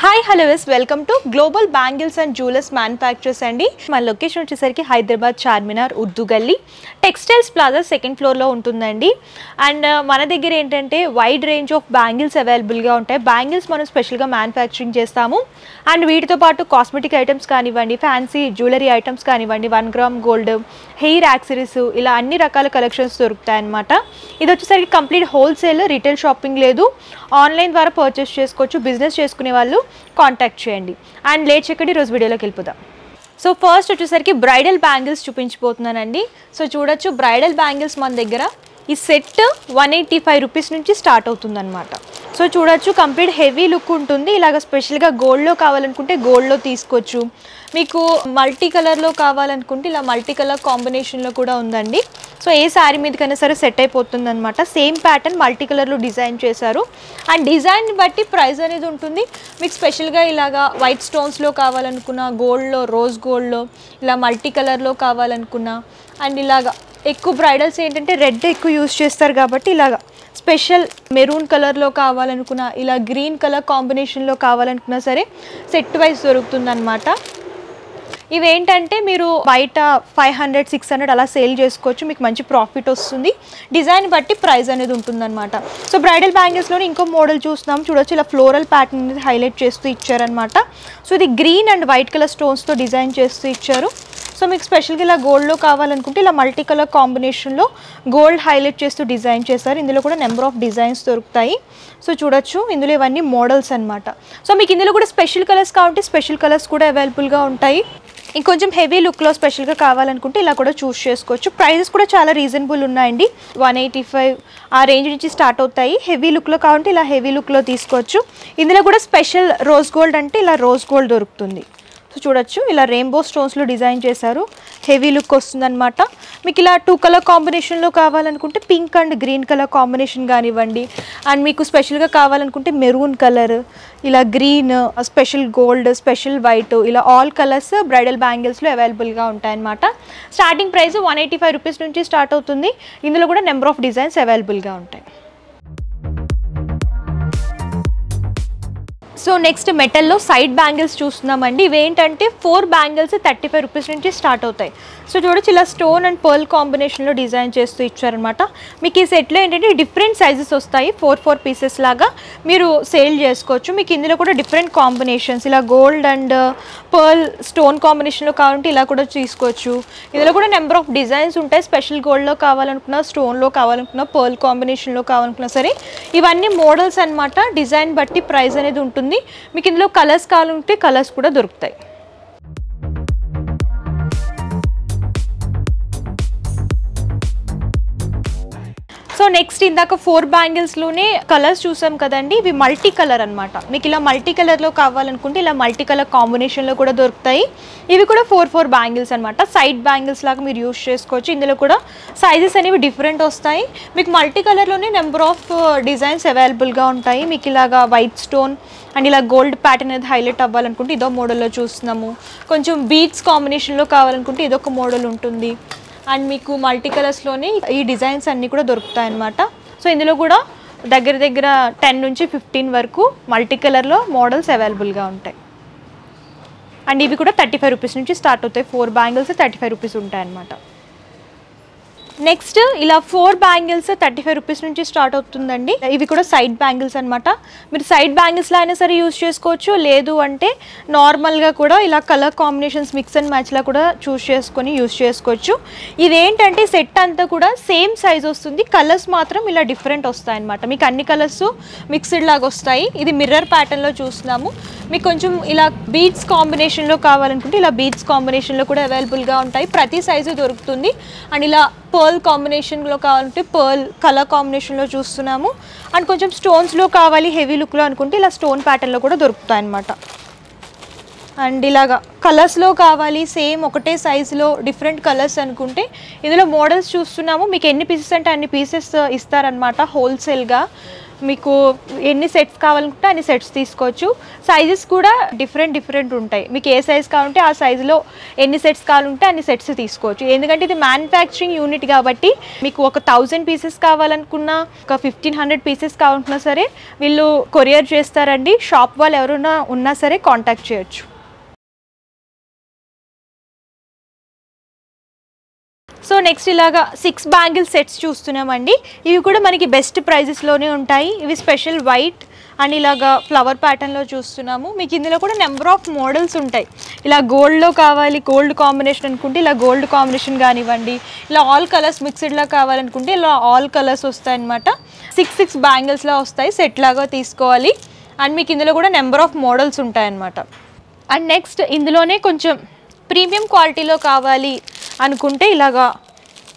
Hi hello welcome to global bangles and jewellers manufacturers అండి. మన location వచ్చేసరికి హైదరాబాద్ చార్మినార్ ఉర్దూ గల్లీ టెక్స్టైల్స్ ప్లాజా సెకండ్ ఫ్లోర్లో ఉంటుందండి. అండ్ మన దగ్గర ఏంటంటే వైడ్ రేంజ్ ఆఫ్ బ్యాంగిల్స్ అవైలబుల్గా ఉంటాయి. బ్యాంగిల్స్ మనం స్పెషల్గా మ్యానుఫ్యాక్చరింగ్ చేస్తాము. అండ్ వీటితో పాటు కాస్మెటిక్ ఐటమ్స్ కానివ్వండి, ఫ్యాన్సీ జ్యువెలరీ ఐటమ్స్ కానివ్వండి, 1 గ్రామ్ గోల్డ్, హెయిర్ యాక్సరీస్, ఇలా అన్ని రకాల కలెక్షన్స్ దొరుకుతాయి అన్నమాట. ఇది వచ్చేసరికి కంప్లీట్ హోల్సేల్, రిటైల్ షాపింగ్ లేదు, ఆన్లైన్ ద్వారా పర్చేస్ చేసుకోవచ్చు. బిజినెస్ చేసుకునే వాళ్ళు కాంటాక్ట్ చేయండి. అండ్ లేట్ చేయకండి, ఈరోజు వీడియోలోకి వెళ్ళిపోదాం. సో ఫస్ట్ వచ్చేసరికి బ్రైడల్ బ్యాంగిల్స్ చూపించబోతున్నానండి. సో చూడొచ్చు, బ్రైడల్ బ్యాంగిల్స్ మన దగ్గర ఈ సెట్ 185 రూపీస్ నుంచి స్టార్ట్ అవుతుందన్నమాట. సో చూడొచ్చు, కంప్లీట్ హెవీ లుక్ ఉంటుంది. ఇలాగ స్పెషల్గా గోల్డ్లో కావాలనుకుంటే గోల్డ్లో తీసుకోవచ్చు. మీకు మల్టీ కలర్లో కావాలనుకుంటే ఇలా మల్టీ కలర్ కాంబినేషన్లో కూడా ఉందండి. సో ఏ శారీ మీదకైనా సరే సెట్ అయిపోతుంది అనమాట. సేమ్ ప్యాటర్న్ మల్టీ కలర్లో డిజైన్ చేశారు. అండ్ డిజైన్ బట్టి ప్రైస్ అనేది ఉంటుంది. మీకు స్పెషల్గా ఇలాగా వైట్ స్టోన్స్లో కావాలనుకున్నా, గోల్డ్లో, రోజ్ గోల్డ్లో, ఇలా మల్టీ కలర్లో కావాలనుకున్నా, అండ్ ఇలాగా ఎక్కువ బ్రైడల్స్ ఏంటంటే రెడ్ ఎక్కువ యూజ్ చేస్తారు కాబట్టి ఇలాగా స్పెషల్ మెరూన్ కలర్లో కావాలనుకున్నా, ఇలా గ్రీన్ కలర్ కాంబినేషన్లో కావాలనుకున్నా సరే సెట్ వైజ్ దొరుకుతుందన్నమాట. ఇవేంటంటే మీరు బయట 500-600 అలా సేల్ చేసుకోవచ్చు. మీకు మంచి ప్రాఫిట్ వస్తుంది. డిజైన్ బట్టి ప్రైస్ అనేది ఉంటుందన్నమాట. సో బ్రైడల్ బ్యాంగిల్స్లోనే ఇంకో మోడల్ చూస్తున్నాం. చూడొచ్చు, ఇలా ఫ్లోరల్ ప్యాటర్న్ అనేది హైలైట్ చేస్తూ ఇచ్చారనమాట. సో ఇది గ్రీన్ అండ్ వైట్ కలర్ స్టోన్స్తో డిజైన్ చేస్తూ ఇచ్చారు. సో మీకు స్పెషల్గా ఇలా గోల్డ్లో కావాలనుకుంటే ఇలా మల్టీ కలర్ కాంబినేషన్లో గోల్డ్ హైలైట్ చేస్తూ డిజైన్ చేస్తారు. ఇందులో కూడా నెంబర్ ఆఫ్ డిజైన్స్ దొరుకుతాయి. సో చూడొచ్చు, ఇందులో ఇవన్నీ మోడల్స్ అనమాట. సో మీకు ఇందులో కూడా స్పెషల్ కలర్స్ కావాలంటే స్పెషల్ కలర్స్ కూడా అవైలబుల్గా ఉంటాయి. ఇంకొంచెం హెవీ లుక్లో స్పెషల్గా కావాలనుకుంటే ఇలా కూడా చూస్ చేసుకోవచ్చు. ప్రైజెస్ కూడా చాలా రీజనబుల్ ఉన్నాయండి. 185 ఆ రేంజ్ నుంచి స్టార్ట్ అవుతాయి. హెవీ లుక్లో కావాలంటే ఇలా హెవీ లుక్లో తీసుకోవచ్చు. ఇందులో కూడా స్పెషల్ రోజ్ గోల్డ్ అంటే ఇలా రోజ్ గోల్డ్ దొరుకుతుంది. సో చూడొచ్చు, ఇలా రెయిన్బో స్టోన్స్లో డిజైన్ చేశారు. హెవీ లుక్ వస్తుందన్నమాట. మీకు ఇలా 2 కలర్ కాంబినేషన్లో కావాలనుకుంటే pink and green colour combination కానివ్వండి, అండ్ మీకు స్పెషల్గా కావాలనుకుంటే మెరూన్ కలర్, ఇలా green, special gold, special white, ఇలా ఆల్ కలర్స్ బ్రైడల్ బ్యాంగిల్స్లో అవైలబుల్గా ఉంటాయన్నమాట. స్టార్టింగ్ ప్రైస్ 185 రూపీస్ నుంచి స్టార్ట్ అవుతుంది. ఇందులో కూడా నెంబర్ ఆఫ్ డిజైన్స్ అవైలబుల్గా ఉంటాయి. సో నెక్స్ట్ మెటల్లో సైడ్ బ్యాంగిల్స్ చూస్తున్నామండి. ఇవేంటంటే 4 బ్యాంగిల్స్ 35 రూపీస్ నుంచి స్టార్ట్ అవుతాయి. సో చూడొచ్చు, ఇలా స్టోన్ అండ్ పర్ల్ కాంబినేషన్లో డిజైన్ చేస్తూ ఇచ్చారనమాట. మీకు ఈ సెట్లో ఏంటంటే డిఫరెంట్ సైజెస్ వస్తాయి. 4 పీసెస్ లాగా మీరు సేల్ చేసుకోవచ్చు. మీకు ఇందులో కూడా డిఫరెంట్ కాంబినేషన్స్, ఇలా గోల్డ్ అండ్ పర్ల్ స్టోన్ కాంబినేషన్లో కావాలంటే ఇలా కూడా తీసుకోవచ్చు. ఇందులో కూడా నెంబర్ ఆఫ్ డిజైన్స్ ఉంటాయి. స్పెషల్ గోల్డ్లో కావాలనుకున్నా, స్టోన్లో కావాలనుకున్నా, పర్ల్ కాంబినేషన్లో కావాలనుకున్నా సరే ఇవన్నీ మోడల్స్ అనమాట. డిజైన్ బట్టి ప్రైస్ అనేది ఉంటుంది. మీకు ఇందులో కలర్స్ కావాలంటే కలర్స్ కూడా దొరుకుతాయి. సో నెక్స్ట్ ఇందాక 4 బ్యాంగిల్స్లోనే కలర్స్ చూసాం కదండి. ఇవి మల్టీ కలర్ అనమాట. మీకు ఇలా మల్టీ కలర్లో కావాలనుకుంటే ఇలా మల్టీ కలర్ కాంబినేషన్లో కూడా దొరుకుతాయి. ఇవి కూడా 4 బ్యాంగిల్స్ అనమాట. సైడ్ బ్యాంగిల్స్ లాగా మీరు యూస్ చేసుకోవచ్చు. ఇందులో కూడా సైజెస్ అనేవి డిఫరెంట్ వస్తాయి. మీకు మల్టీ కలర్లోనే నెంబర్ ఆఫ్ డిజైన్స్ అవైలబుల్గా ఉంటాయి. మీకు ఇలాగా వైట్ స్టోన్ అండ్ ఇలా గోల్డ్ ప్యాటర్న్ అనేది హైలైట్ అవ్వాలనుకుంటే ఇదో మోడల్లో చూస్తున్నాము. కొంచెం బీడ్స్ కాంబినేషన్లో కావాలనుకుంటే ఇదొక మోడల్ ఉంటుంది. అండ్ మీకు మల్టీ కలర్స్లోనే ఈ డిజైన్స్ అన్నీ కూడా దొరుకుతాయి అన్నమాట. సో ఇందులో కూడా దగ్గర 10 నుంచి 15 వరకు మల్టీ కలర్లో మోడల్స్ అవైలబుల్గా ఉంటాయి. అండ్ ఇవి కూడా 35 రూపీస్ నుంచి స్టార్ట్ అవుతాయి. 4 బ్యాంగిల్స్ 35 రూపీస్ ఉంటాయి అన్నమాట. నెక్స్ట్ ఇలా 4 బ్యాంగిల్స్ 35 రూపీస్ నుంచి స్టార్ట్ అవుతుందండి. ఇవి కూడా సైడ్ బ్యాంగిల్స్ అనమాట. మీరు సైడ్ బ్యాంగిల్స్లో అయినా సరే యూజ్ చేసుకోవచ్చు. లేదు అంటే నార్మల్గా కూడా ఇలా కలర్ కాంబినేషన్స్ మిక్స్ అండ్ మ్యాచ్లా కూడా చూస్ చేసుకొని యూజ్ చేసుకోవచ్చు. ఇదేంటంటే సెట్ అంతా కూడా సేమ్ సైజ్ వస్తుంది. కలర్స్ మాత్రం ఇలా డిఫరెంట్ వస్తాయి అనమాట. మీకు అన్ని కలర్స్ మిక్స్డ్ లాగా వస్తాయి. ఇది మిర్రర్ ప్యాటర్న్లో చూస్తున్నాము. మీకు కొంచెం ఇలా బీడ్స్ కాంబినేషన్లో కావాలనుకుంటే ఇలా బీడ్స్ కాంబినేషన్లో కూడా అవైలబుల్గా ఉంటాయి. ప్రతి సైజు దొరుకుతుంది. అండ్ ఇలా పర్ల్ కాంబినేషన్లో కావాలంటే పర్ల్ కలర్ కాంబినేషన్లో చూస్తున్నాము. అండ్ కొంచెం స్టోన్స్లో కావాలి హెవీ లుక్లో అనుకుంటే ఇలా స్టోన్ ప్యాటర్న్లో కూడా దొరుకుతాయి అన్నమాట. అండ్ ఇలాగా కలర్స్లో కావాలి సేమ్ ఒకటే సైజులో డిఫరెంట్ కలర్స్ అనుకుంటే ఇందులో మోడల్స్ చూస్తున్నాము. మీకు ఎన్ని పీసెస్ అంటే అన్ని పీసెస్ ఇస్తారనమాట హోల్సేల్గా. మీకు ఎన్ని సెట్స్ కావాలనుకుంటే అన్ని సెట్స్ తీసుకోవచ్చు. సైజెస్ కూడా డిఫరెంట్ ఉంటాయి. మీకు ఏ సైజ్ కావాలంటే ఆ సైజులో ఎన్ని సెట్స్ కావాలంటే అన్ని సెట్స్ తీసుకోవచ్చు. ఎందుకంటే ఇది మ్యానుఫ్యాక్చరింగ్ యూనిట్ కాబట్టి మీకు ఒక 1000 పీసెస్ కావాలనుకున్నా, ఒక 1500 పీసెస్ కావాలనుకున్నా సరే వీళ్ళు కొరియర్ చేస్తారండి. షాప్ వాళ్ళు ఎవరైనా ఉన్నా సరే కాంటాక్ట్ చేయొచ్చు. సో నెక్స్ట్ ఇలాగా 6 బ్యాంగిల్ సెట్స్ చూస్తున్నామండి. ఇవి కూడా మనకి బెస్ట్ ప్రైజెస్లోనే ఉంటాయి. ఇవి స్పెషల్ వైట్ అండ్ ఇలాగా ఫ్లవర్ ప్యాటర్న్లో చూస్తున్నాము. మీకు ఇందులో కూడా నెంబర్ ఆఫ్ మోడల్స్ ఉంటాయి. ఇలా గోల్డ్లో కావాలి, గోల్డ్ కాంబినేషన్ అనుకుంటే ఇలా గోల్డ్ కాంబినేషన్ కానివ్వండి, ఇలా ఆల్ కలర్స్ మిక్స్డ్లా కావాలనుకుంటే ఇలా ఆల్ కలర్స్ వస్తాయి అన్నమాట. 6 బ్యాంగిల్స్లా వస్తాయి, సెట్ లాగా తీసుకోవాలి. అండ్ మీకు ఇందులో కూడా నెంబర్ ఆఫ్ మోడల్స్ ఉంటాయన్నమాట. అండ్ నెక్స్ట్ ఇందులోనే కొంచెం ప్రీమియం క్వాలిటీలో కావాలి అనుకుంటే ఇలాగా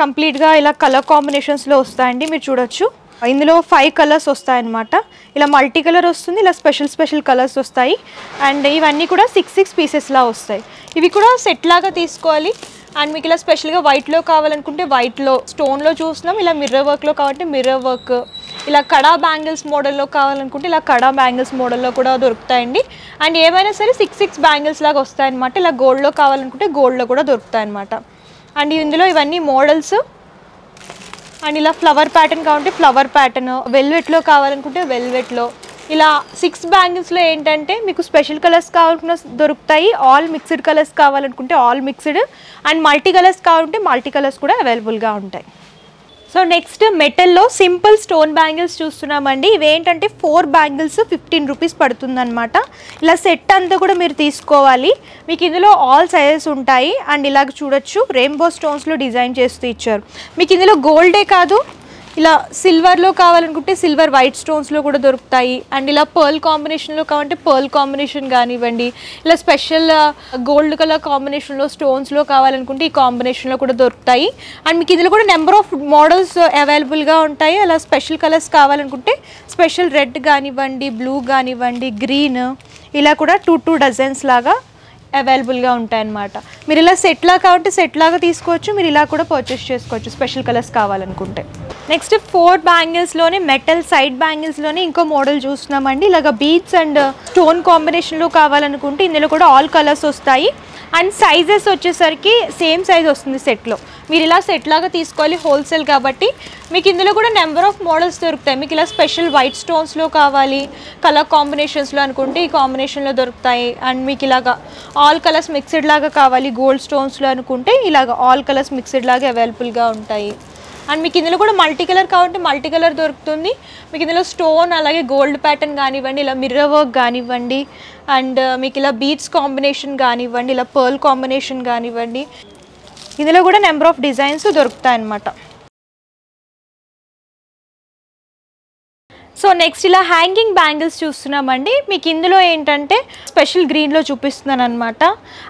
కంప్లీట్గా ఇలా కలర్ కాంబినేషన్స్లో వస్తాయండి. మీరు చూడొచ్చు ఇందులో 5 కలర్స్ వస్తాయన్నమాట. ఇలా మల్టీ కలర్ వస్తుంది, ఇలా స్పెషల్ కలర్స్ వస్తాయి. అండ్ ఇవన్నీ కూడా 6 పీసెస్లా వస్తాయి. ఇవి కూడా సెట్ లాగా తీసుకోవాలి. అండ్ మీకు ఇలా స్పెషల్గా వైట్లో కావాలనుకుంటే వైట్లో, స్టోన్లో చూస్తున్నాం, ఇలా మిర్రర్ వర్క్లో కావాలంటే మిర్రర్ వర్క్, ఇలా కడా బ్యాంగిల్స్ మోడల్లో కావాలనుకుంటే ఇలా కడా బ్యాంగిల్స్ మోడల్లో కూడా దొరుకుతాయండి. అండ్ ఏమైనా సరే 6 బ్యాంగిల్స్ లాగా వస్తాయన్నమాట. ఇలా గోల్డ్లో కావాలనుకుంటే గోల్డ్లో కూడా దొరుకుతాయన్నమాట. అండ్ ఇందులో ఇవన్నీ మోడల్స్. అండ్ ఇలా ఫ్లవర్ ప్యాటర్న్ కావాలంటే ఫ్లవర్ ప్యాటర్న్, వెల్వెట్లో కావాలనుకుంటే వెల్వెట్లో, ఇలా 6 బ్యాంగిల్స్లో ఏంటంటే మీకు స్పెషల్ కలర్స్ కావాలనుకున్న దొరుకుతాయి, ఆల్ మిక్స్డ్ కలర్స్ కావాలనుకుంటే all mixed, and multi colours కావాలంటే మల్టీ కలర్స్ కూడా అవైలబుల్గా ఉంటాయి. సో నెక్స్ట్ మెటల్లో సింపుల్ స్టోన్ బ్యాంగిల్స్ చూస్తున్నామండి. ఇవేంటంటే 4 బ్యాంగిల్స్ 15 రూపీస్ పడుతుందన్నమాట. ఇలా సెట్ అంతా కూడా మీరు తీసుకోవాలి. మీకు ఇందులో ఆల్ సైజెస్ ఉంటాయి. అండ్ ఇలాగ చూడొచ్చు రెయిన్బో స్టోన్స్లో డిజైన్ చేస్తూ ఇచ్చారు. మీకు ఇందులో గోల్డే కాదు, ఇలా సిల్వర్లో కావాలనుకుంటే సిల్వర్ వైట్ స్టోన్స్లో కూడా దొరుకుతాయి. అండ్ ఇలా పర్ల్ కాంబినేషన్లో కావాలంటే పర్ల్ కాంబినేషన్ కానివ్వండి, ఇలా స్పెషల్ గోల్డ్ కలర్ కాంబినేషన్లో స్టోన్స్లో కావాలనుకుంటే ఈ కాంబినేషన్లో కూడా దొరుకుతాయి. అండ్ మీకు ఇందులో కూడా నెంబర్ ఆఫ్ మోడల్స్ అవైలబుల్గా ఉంటాయి. అలా స్పెషల్ కలర్స్ కావాలనుకుంటే స్పెషల్ రెడ్ కానివ్వండి, బ్లూ కానివ్వండి, గ్రీన్, ఇలా కూడా 2 డజన్స్ లాగా అవైలబుల్గా ఉంటాయన్నమాట. మీరు ఇలా సెట్ లాగా కావాలంటే సెట్ లాగా తీసుకోవచ్చు, మీరు ఇలా కూడా పర్చేస్ చేసుకోవచ్చు స్పెషల్ కలర్స్ కావాలనుకుంటే. నెక్స్ట్ 4 బ్యాంగిల్స్లోనే మెటల్ సైడ్ బ్యాంగిల్స్లోనే ఇంకో మోడల్ చూస్తున్నామండి. ఇలాగ బీడ్స్ అండ్ స్టోన్ కాంబినేషన్లో కావాలనుకుంటే ఇందులో కూడా ఆల్ కలర్స్ వస్తాయి. అండ్ సైజెస్ వచ్చేసరికి సేమ్ సైజ్ వస్తుంది సెట్లో. మీరు ఇలా సెట్ లాగా తీసుకోవాలి, హోల్సేల్ కాబట్టి. మీకు ఇందులో కూడా నెంబర్ ఆఫ్ మోడల్స్ దొరుకుతాయి. మీకు ఇలా స్పెషల్ వైట్ స్టోన్స్లో కావాలి, కలర్ కాంబినేషన్స్లో అనుకుంటే ఈ కాంబినేషన్లో దొరుకుతాయి. అండ్ మీకు ఇలాగా ఆల్ కలర్స్ మిక్స్డ్ లాగా కావాలి, గోల్డ్ స్టోన్స్లో అనుకుంటే ఇలాగ ఆల్ కలర్స్ మిక్స్డ్ లాగా అవైలబుల్గా ఉంటాయి. అండ్ మీకు ఇందులో కూడా మల్టీ కలర్ కావాలంటే మల్టీ కలర్ దొరుకుతుంది. మీకు ఇందులో స్టోన్ అలాగే గోల్డ్ ప్యాటర్న్ కానివ్వండి, ఇలా మిర్రర్ వర్క్ కానివ్వండి, అండ్ మీకు ఇలా బీడ్స్ కాంబినేషన్ కానివ్వండి, ఇలా పర్ల్ కాంబినేషన్ కానివ్వండి, ఇందులో కూడా నెంబర్ ఆఫ్ డిజైన్స్ దొరుకుతాయి అన్నమాట. సో నెక్స్ట్ ఇలా హ్యాంగింగ్ బ్యాంగిల్స్ చూస్తున్నామండి. మీకు ఇందులో ఏంటంటే స్పెషల్ గ్రీన్లో చూపిస్తున్నాను అనమాట.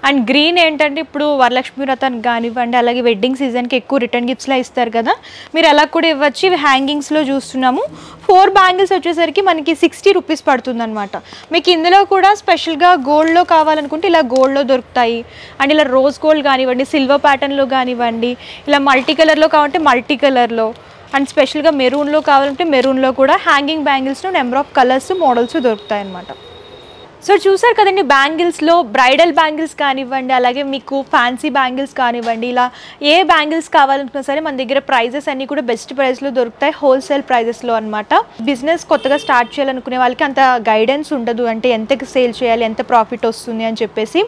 అండ్ గ్రీన్ ఏంటంటే ఇప్పుడు వరలక్ష్మి వ్రతానికి కానివ్వండి, అలాగే వెడ్డింగ్ సీజన్కి ఎక్కువ రిటర్న్ గిఫ్ట్స్లో ఇస్తారు కదా, మీరు అలా కూడా ఇవ్వచ్చు. ఇవి హ్యాంగింగ్స్లో చూస్తున్నాము. 4 బ్యాంగిల్స్ వచ్చేసరికి మనకి 60 రూపీస్ పడుతుంది అనమాట. మీకు ఇందులో కూడా స్పెషల్గా గోల్డ్లో కావాలనుకుంటే ఇలా గోల్డ్లో దొరుకుతాయి. అండ్ ఇలా రోజ్ గోల్డ్ కానివ్వండి, సిల్వర్ ప్యాటర్న్లో కానివ్వండి, ఇలా మల్టీ కలర్లో కావాలంటే మల్టీ కలర్లో, అండ్ స్పెషల్గా మెరూన్లో కావాలంటే మెరూన్లో కూడా హ్యాంగింగ్ బ్యాంగిల్స్లో నెంబర్ ఆఫ్ కలర్స్ మోడల్స్ దొరుకుతాయి అన్నమాట. సో చూసారు కదండి, బ్యాంగిల్స్లో బ్రైడల్ బ్యాంగిల్స్ కానివ్వండి, అలాగే మీకు ఫ్యాన్సీ బ్యాంగిల్స్ కానివ్వండి, ఇలా ఏ బ్యాంగిల్స్ కావాలనుకున్నా సరే మన దగ్గర ప్రైజెస్ అన్నీ కూడా బెస్ట్ ప్రైస్లో దొరుకుతాయి, హోల్సేల్ ప్రైజెస్లో అనమాట. బిజినెస్ కొత్తగా స్టార్ట్ చేయాలనుకునే వాళ్ళకి అంత గైడెన్స్ ఉండదు, అంటే ఎంతకి సేల్ చేయాలి, ఎంత ప్రాఫిట్ వస్తుంది అని చెప్పేసి.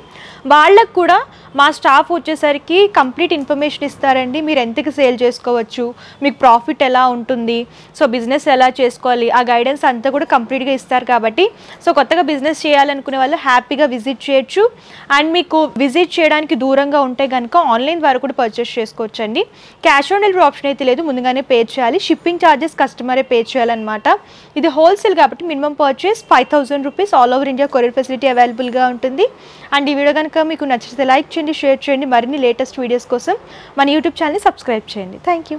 వాళ్ళకు కూడా మా స్టాఫ్ వచ్చేసరికి కంప్లీట్ ఇన్ఫర్మేషన్ ఇస్తారండి. మీరు ఎంతకి సేల్ చేసుకోవచ్చు, మీకు ప్రాఫిట్ ఎలా ఉంటుంది, సో బిజినెస్ ఎలా చేసుకోవాలి, ఆ గైడెన్స్ అంతా కూడా కంప్లీట్గా ఇస్తారు. కాబట్టి సో కొత్తగా బిజినెస్ చేయాలనుకునే వాళ్ళు హ్యాపీగా విజిట్ చేయొచ్చు. అండ్ మీకు విజిట్ చేయడానికి దూరంగా ఉంటే కనుక ఆన్లైన్ ద్వారా కూడా పర్చేస్ చేసుకోవచ్చు అండి. క్యాష్ ఆన్ డెలివరీ ఆప్షన్ అయితే లేదు, ముందుగానే పే చేయాలి. షిప్పింగ్ ఛార్జెస్ కస్టమరే పే చేయాలన్నమాట. ఇది హోల్సేల్ కాబట్టి minimum purchase 5000 rupees, all over India courier facility అవైలబుల్గా ఉంటుంది. అండ్ ఈ వీడియో కనుక మీకు నచ్చితే లైక్ చేయండి, షేర్ చేయండి. మరిన్ని లేటెస్ట్ వీడియోస్ కోసం మన యూట్యూబ్ ఛానల్ని సబ్స్క్రైబ్ చేయండి. Thank you.